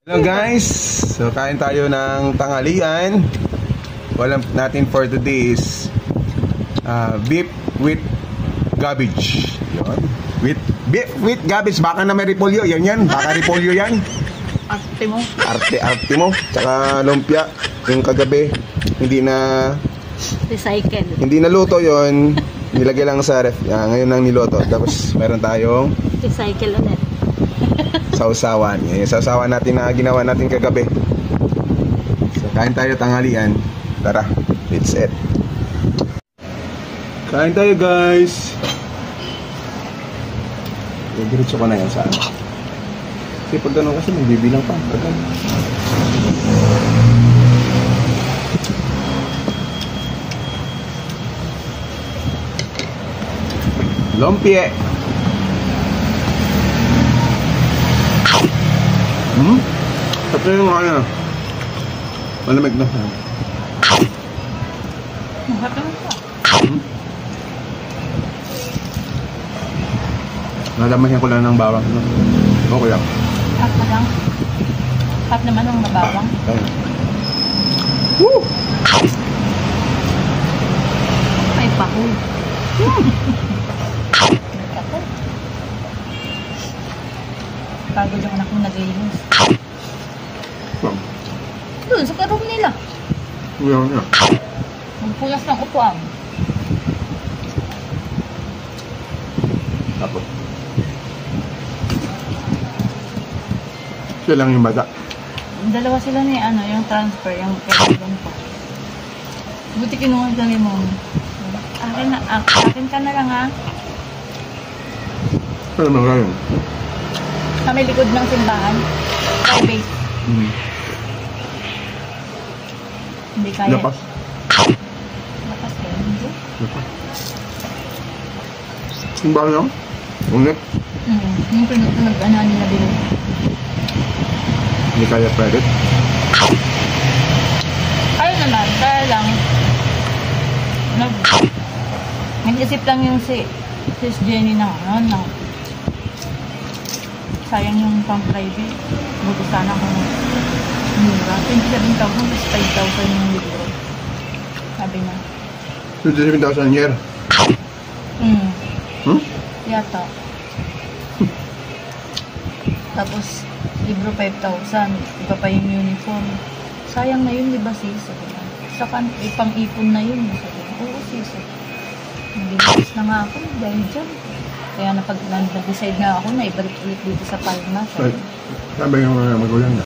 Hello guys! So kain tayo ng tanghalian. Walang natin for today is beef with cabbage. Yun. Beef with cabbage. Baka na may repolyo. Yan. Baka repolyo yan. Arte mo. Arte mo. Tsaka lumpia. Yung kagabi. Hindi na luto yon. Nilagay lang sa ref. Ngayon lang niluto. Tapos meron tayong Recycle ulit. sausawan. Yung sausawan natin na ginawa natin kagabi. So, kain tayo tanghalian. Tara, let's eat. Kain tayo guys. Diretso ko na yan sa ano. Kasi pag gano'n kasi magbibilang pa. Tagal. Lumpia. Tapos yung ano, malamig na. Nalamahin ko lang ng bawang. Okay lang. Hot na lang. Hot naman ang nabawang. Woo! Ay, pakul. Pagod yung anak kong nag-iinis. Doon, sa karong nila. Uyan na. Magpulas ng upuan. Tapos. Siya lang yung bata. Dalawa sila ni yung transfer, yung president ko. Buti kinuha kami mo. Akin ka na lang ha. Ano naman kayo? Sa may likod ng simbahan. Private. Hindi kaya. Lapas. Lapas kayo, hindi? Lapas. Yung ba niya? Ulit? Yung nag-ano nila bilog. Hindi kaya private? Kaya naman, kaya lang. Nag-isip lang yung si Jenny ng sayang yung pang-private. Buti sana kung mura. 27,000 plus 5,000 yung libro. Sabi na. 27,000 a year? Yata. Tapos, libro 5,000. Iba pa yung uniform. Sayang na yun, di ba sis? Sabi na. Saka, ipang-ipon na yun. Sabi na, oo sis. Nag-ilis na nga ako dahil dyan. Kaya nag-decide na ako na ibalik ulit dito sa Palma. Sabi yung magulang na.